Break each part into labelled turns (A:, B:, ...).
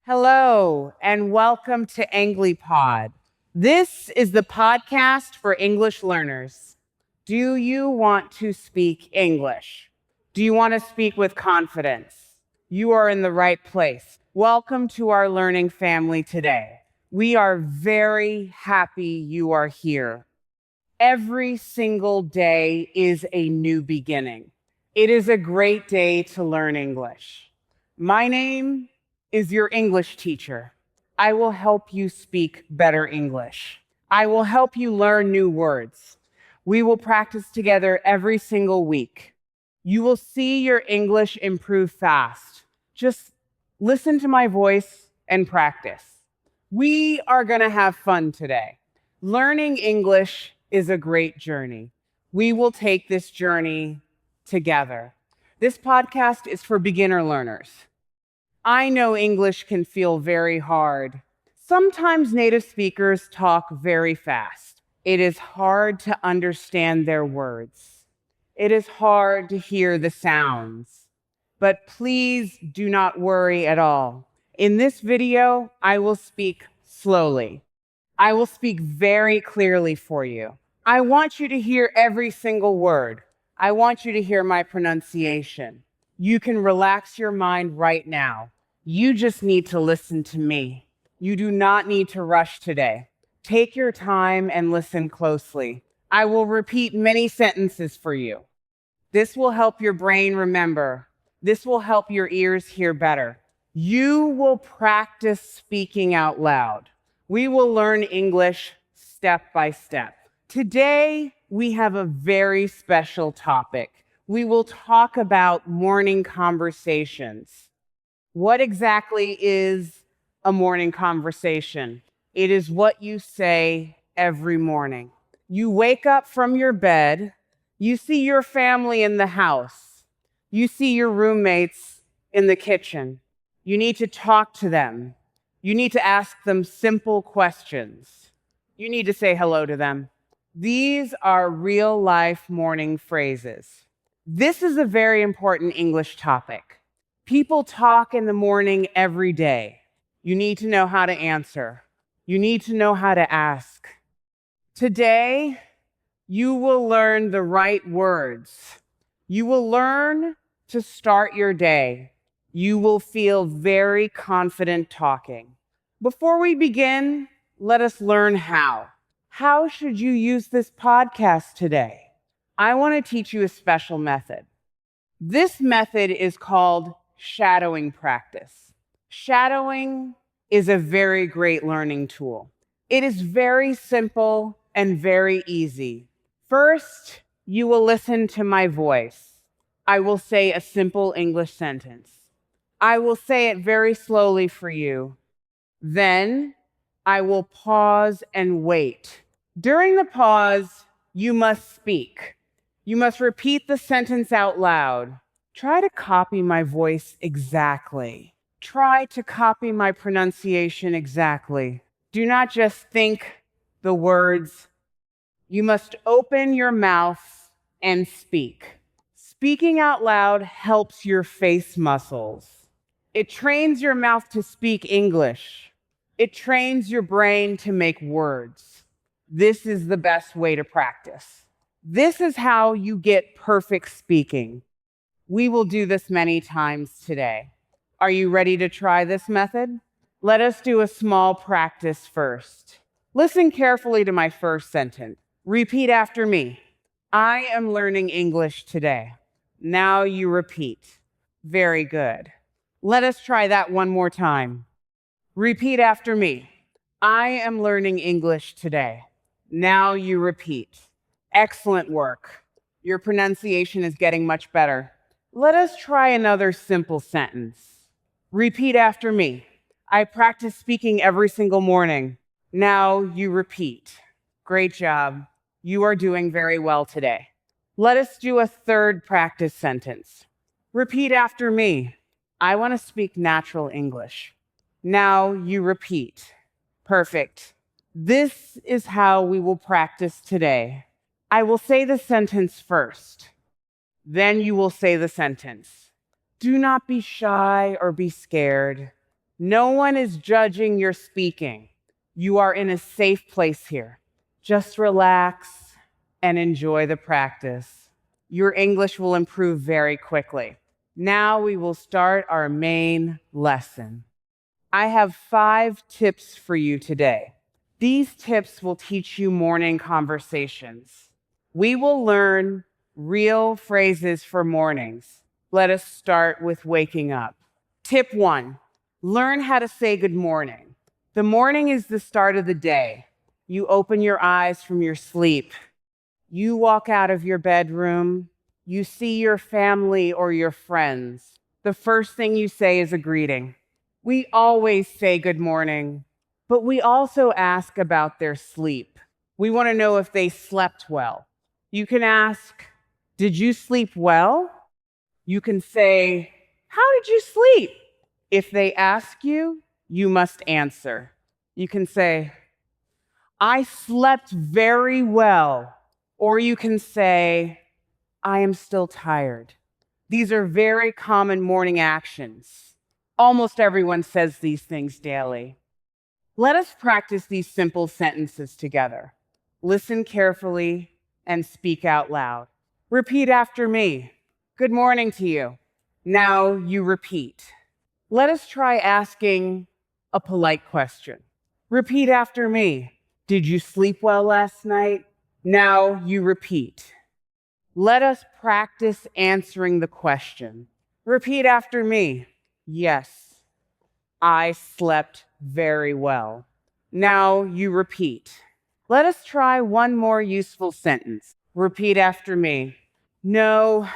A: Hello, and welcome to EngliPod. This is the podcast for English learners. Do you want to speak English? Do you want to speak with confidence? You are in the right place. Welcome to our learning family today. We are very happy you are here. Every single day is a new beginning. It is a great day to learn English. My name is your English teacher. I will help you speak better English. I will help you learn new words. We will practice together every single week. You will see your English improve fast. Just listen to my voice and practice. We are going to have fun today. Learning English is a great journey. We will take this journey together. This podcast is for beginner learners. I know English can feel very hard. Sometimes native speakers talk very fast. It is hard to understand their words. It is hard to hear the sounds. But please do not worry at all. In this video, I will speak slowly. I will speak very clearly for you. I want you to hear every single word. I want you to hear my pronunciation. You can relax your mind right now. You just need to listen to me. You do not need to rush today. Take your time and listen closely. I will repeat many sentences for you. This will help your brain remember. This will help your ears hear better. You will practice speaking out loud. We will learn English step by step. Today, we have a very special topic. We will talk about morning conversations. What exactly is a morning conversation? It is what you say every morning. You wake up from your bed, you see your family in the house, you see your roommates in the kitchen. You need to talk to them. You need to ask them simple questions. You need to say hello to them. These are real-life morning phrases. This is a very important English topic. People talk in the morning every day. You need to know how to answer. You need to know how to ask. Today, you will learn the right words. You will learn to start your day. You will feel very confident talking. Before we begin, let us learn how. How should you use this podcast today? I want to teach you a special method. This method is called shadowing practice. Shadowing is a very great learning tool. It is very simple and very easy. First, you will listen to my voice. I will say a simple English sentence. I will say it very slowly for you. Then I will pause and wait. During the pause, you must speak. You must repeat the sentence out loud. Try to copy my voice exactly. Try to copy my pronunciation exactly. Do not just think the words. You must open your mouth and speak. Speaking out loud helps your face muscles. It trains your mouth to speak English. It trains your brain to make words. This is the best way to practice. This is how you get perfect speaking. We will do this many times today. Are you ready to try this method? Let us do a small practice first. Listen carefully to my first sentence. Repeat after me. I am learning English today. Now you repeat. Very good. Let us try that one more time. Repeat after me. I am learning English today. Now you repeat. Excellent work. Your pronunciation is getting much better. Let us try another simple sentence. Repeat after me. I practice speaking every single morning. Now you repeat. Great job. You are doing very well today. Let us do a third practice sentence. Repeat after me. I want to speak natural English. Now you repeat. Perfect. This is how we will practice today. I will say the sentence first. Then you will say the sentence. Do not be shy or be scared. No one is judging your speaking. You are in a safe place here. Just relax and enjoy the practice. Your English will improve very quickly. Now we will start our main lesson. I have 5 tips for you today. These tips will teach you morning conversations. We will learn real phrases for mornings. Let us start with waking up. Tip 1, learn how to say good morning. The morning is the start of the day. You open your eyes from your sleep. You walk out of your bedroom. You see your family or your friends. The first thing you say is a greeting. We always say good morning, but we also ask about their sleep. We want to know if they slept well. You can ask, did you sleep well? You can say, how did you sleep? If they ask you, you must answer. You can say, I slept very well. Or you can say, I am still tired. These are very common morning actions. Almost everyone says these things daily. Let us practice these simple sentences together. Listen carefully and speak out loud. Repeat after me. Good morning to you. Now you repeat. Let us try asking a polite question. Repeat after me. Did you sleep well last night? Now you repeat. Let us practice answering the question. Repeat after me. Yes, I slept very well. Now you repeat. Let us try one more useful sentence. Repeat after me. No,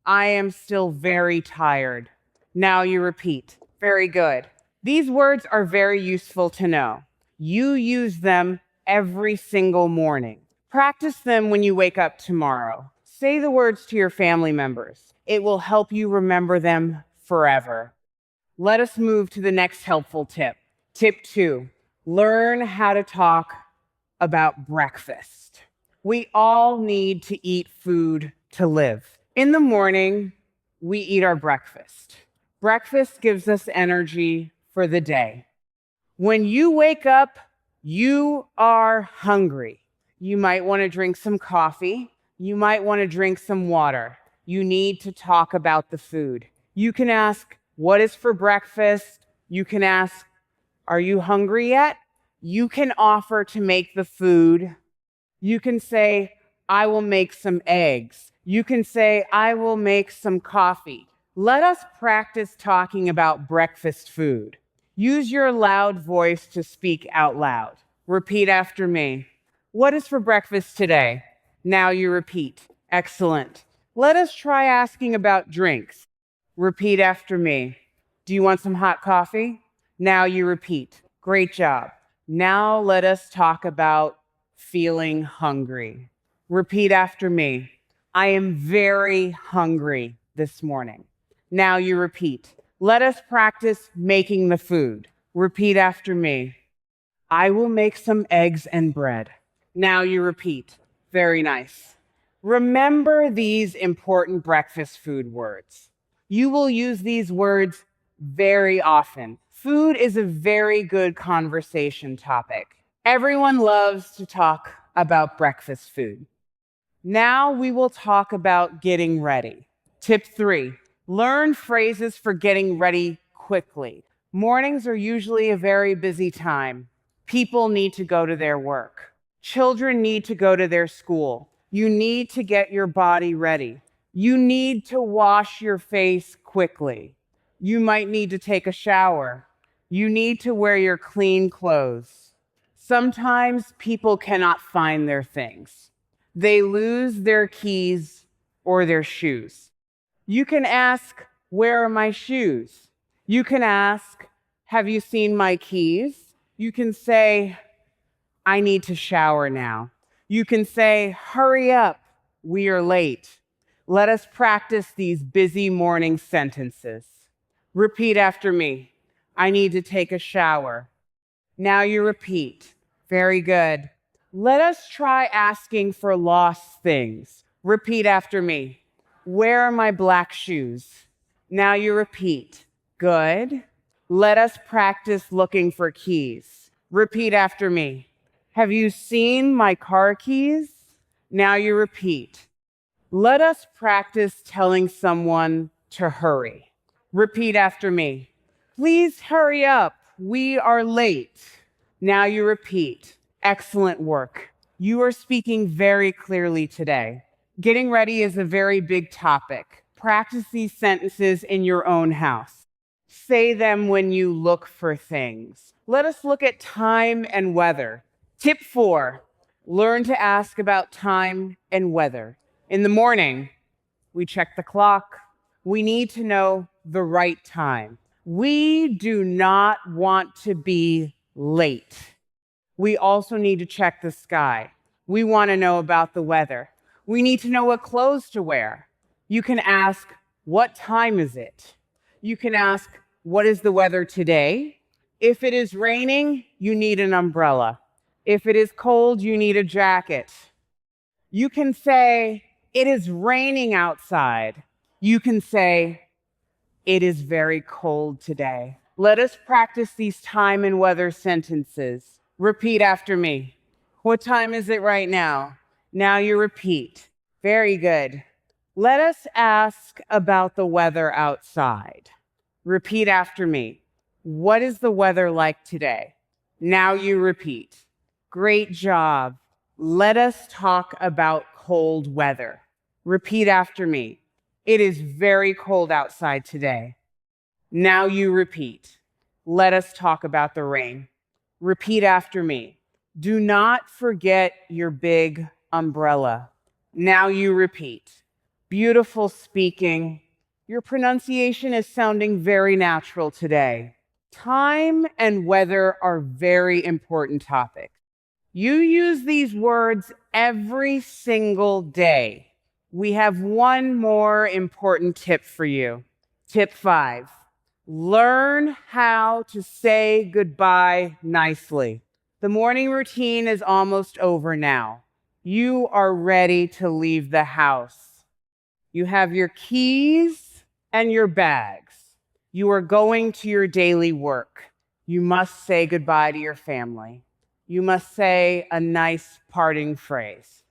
A: I am still very tired. Now you repeat. Very good. These words are very useful to know. You use them every single morning. Practice them when you wake up tomorrow. Say the words to your family members. It will help you remember them forever. Let us move to the next helpful tip. Tip 2, learn how to talk about breakfast. We all need to eat food to live. In the morning, we eat our breakfast. Breakfast gives us energy for the day. When you wake up, you are hungry. You might want to drink some coffee. You might want to drink some water. You need to talk about the food. You can ask, what is for breakfast? You can ask, are you hungry yet? You can offer to make the food. You can say, I will make some eggs. You can say, I will make some coffee. Let us practice talking about breakfast food. Use your loud voice to speak out loud. Repeat after me. What is for breakfast today? Now you repeat. Excellent. Let us try asking about drinks. Repeat after me. Do you want some hot coffee? Now you repeat. Great job. Now let us talk about feeling hungry. Repeat after me. I am very hungry this morning. Now you repeat. Let us practice making the food. Repeat after me. I will make some eggs and bread. Now you repeat. Very nice. Remember these important breakfast food words. You will use these words very often. Food is a very good conversation topic. Everyone loves to talk about breakfast food. Now we will talk about getting ready. Tip 3, learn phrases for getting ready quickly. Mornings are usually a very busy time. People need to go to their work. Children need to go to their school. You need to get your body ready. You need to wash your face quickly. You might need to take a shower. You need to wear your clean clothes. Sometimes people cannot find their things. They lose their keys or their shoes. You can ask, where are my shoes? You can ask, have you seen my keys? You can say, I need to shower now. You can say, hurry up, we are late. Let us practice these busy morning sentences. Repeat after me. I need to take a shower. Now you repeat. Very good. Let us try asking for lost things. Repeat after me. Where are my black shoes? Now you repeat. Good. Let us practice looking for keys. Repeat after me. Have you seen my car keys? Now you repeat. Let us practice telling someone to hurry. Repeat after me. Please hurry up. We are late. Now you repeat. Excellent work. You are speaking very clearly today. Getting ready is a very big topic. Practice these sentences in your own house. Say them when you look for things. Let us look at time and weather. Tip 4, learn to ask about time and weather. In the morning, we check the clock. We need to know the right time. We do not want to be late. We also need to check the sky. We want to know about the weather. We need to know what clothes to wear. You can ask, what time is it? You can ask, what is the weather today? If it is raining, you need an umbrella. If it is cold, you need a jacket. You can say, it is raining outside. You can say, it is very cold today. Let us practice these time and weather sentences. Repeat after me. What time is it right now? Now you repeat. Very good. Let us ask about the weather outside. Repeat after me. What is the weather like today? Now you repeat. Great job. Let us talk about cold weather. Repeat after me. It is very cold outside today. Now you repeat. Let us talk about the rain. Repeat after me. Do not forget your big umbrella. Now you repeat. Beautiful speaking. Your pronunciation is sounding very natural today. Time and weather are very important topics. You use these words every single day. We have one more important tip for you. Tip 5, learn how to say goodbye nicely. The morning routine is almost over now. You are ready to leave the house. You have your keys and your bags. You are going to your daily work. You must say goodbye to your family. You must say a nice parting phrase.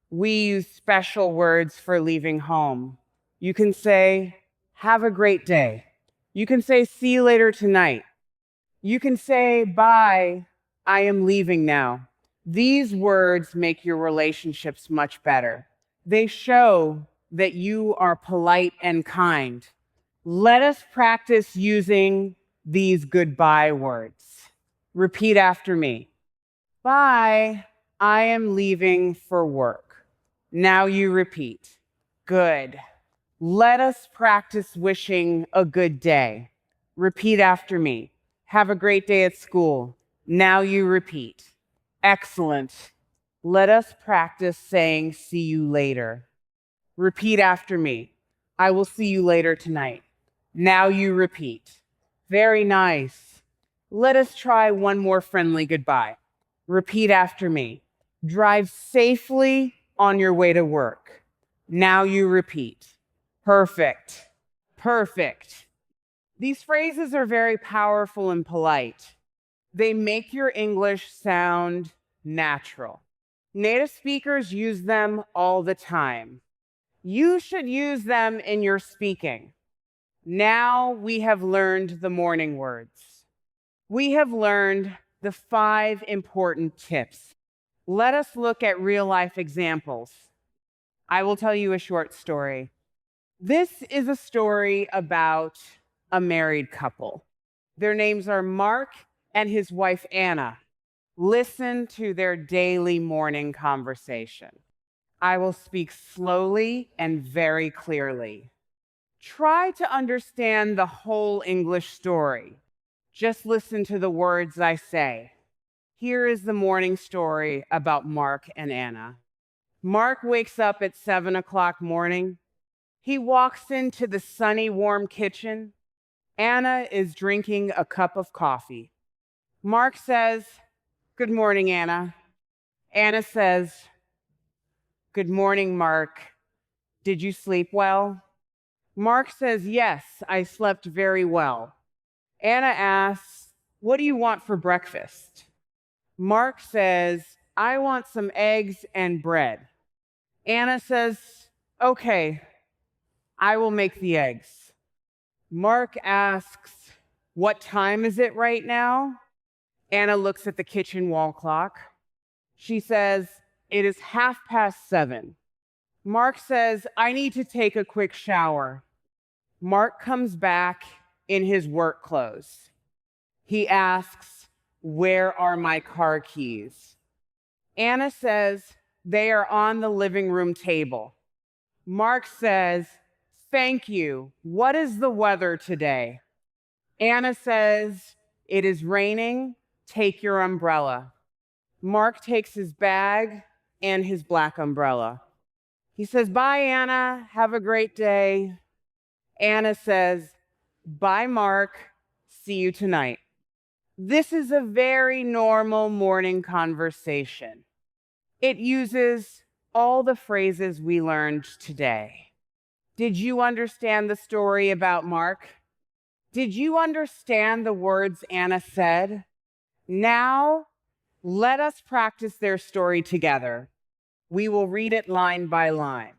A: We use special words for leaving home. You can say, have a great day. You can say, see you later tonight. You can say, bye, I am leaving now. These words make your relationships much better. They show that you are polite and kind. Let us practice using these goodbye words. Repeat after me. Bye, I am leaving for work. Now you repeat. Good. Let us practice wishing a good day. Repeat after me. Have a great day at school. Now you repeat. Excellent. Let us practice saying see you later. Repeat after me. I will see you later tonight. Now you repeat. Very nice. Let us try one more friendly goodbye. Repeat after me. Drive safely on your way to work. Now you repeat. Perfect. Perfect. These phrases are very powerful and polite. They make your English sound natural. Native speakers use them all the time. You should use them in your speaking. Now we have learned the morning words. We have learned the 5 important tips. Let us look at real-life examples. I will tell you a short story. This is a story about a married couple. Their names are Mark and his wife Anna. Listen to their daily morning conversation. I will speak slowly and very clearly. Try to understand the whole English story. Just listen to the words I say. Here is the morning story about Mark and Anna. Mark wakes up at 7 o'clock morning. He walks into the sunny, warm kitchen. Anna is drinking a cup of coffee. Mark says, "Good morning, Anna." Anna says, "Good morning, Mark. Did you sleep well?" Mark says, "Yes, I slept very well." Anna asks, "What do you want for breakfast?" Mark says, "I want some eggs and bread." Anna says, "Okay, I will make the eggs." Mark asks, "What time is it right now?" Anna looks at the kitchen wall clock. She says, "It is 7:30." Mark says, "I need to take a quick shower." Mark comes back in his work clothes. He asks, "Where are my car keys?" Anna says, "They are on the living room table." Mark says, "Thank you. What is the weather today?" Anna says, "It is raining. Take your umbrella." Mark takes his bag and his black umbrella. He says, "Bye, Anna. Have a great day." Anna says, "Bye, Mark. See you tonight." This is a very normal morning conversation. It uses all the phrases we learned today. Did you understand the story about Mark? Did you understand the words Anna said? Now, let us practice their story together. We will read it line by line.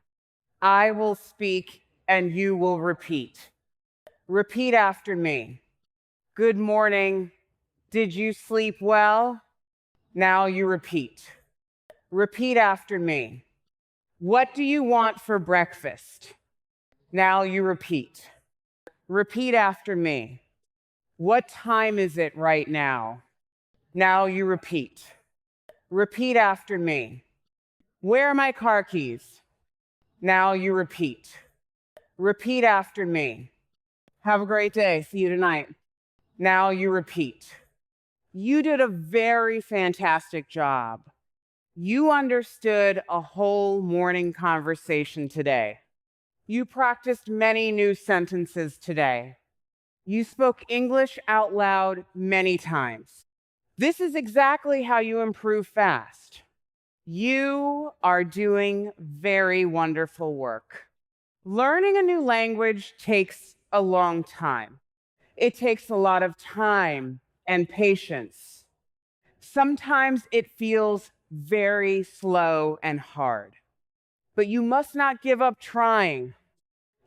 A: I will speak and you will repeat. Repeat after me. Good morning. Did you sleep well? Now you repeat. Repeat after me. What do you want for breakfast? Now you repeat. Repeat after me. What time is it right now? Now you repeat. Repeat after me. Where are my car keys? Now you repeat. Repeat after me. Have a great day. See you tonight. Now you repeat. You did a very fantastic job. You understood a whole morning conversation today. You practiced many new sentences today. You spoke English out loud many times. This is exactly how you improve fast. You are doing very wonderful work. Learning a new language takes a long time. It takes a lot of time and patience. Sometimes it feels very slow and hard, but you must not give up trying.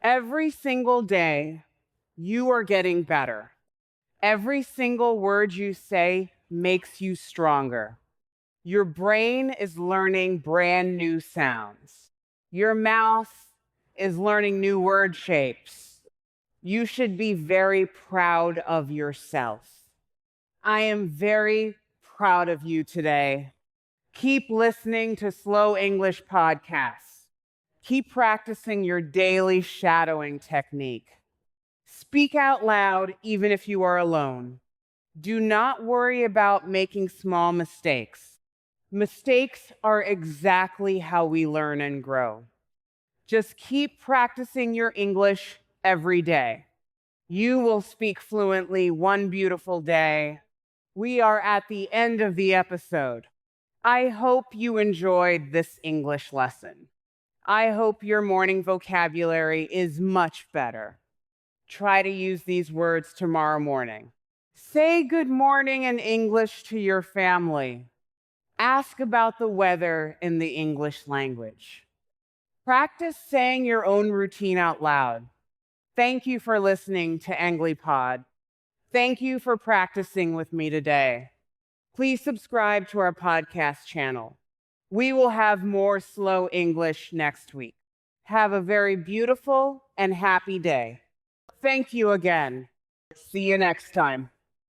A: Every single day, you are getting better. Every single word you say makes you stronger. Your brain is learning brand new sounds. Your mouth is learning new word shapes. You should be very proud of yourself. I am very proud of you today. Keep listening to Slow English podcasts. Keep practicing your daily shadowing technique. Speak out loud even if you are alone. Do not worry about making small mistakes. Mistakes are exactly how we learn and grow. Just keep practicing your English every day. You will speak fluently one beautiful day. We are at the end of the episode. I hope you enjoyed this English lesson. I hope your morning vocabulary is much better. Try to use these words tomorrow morning. Say good morning in English to your family. Ask about the weather in the English language. Practice saying your own routine out loud. Thank you for listening to EngliPod. Thank you for practicing with me today. Please subscribe to our podcast channel. We will have more slow English next week. Have a very beautiful and happy day. Thank you again. See you next time.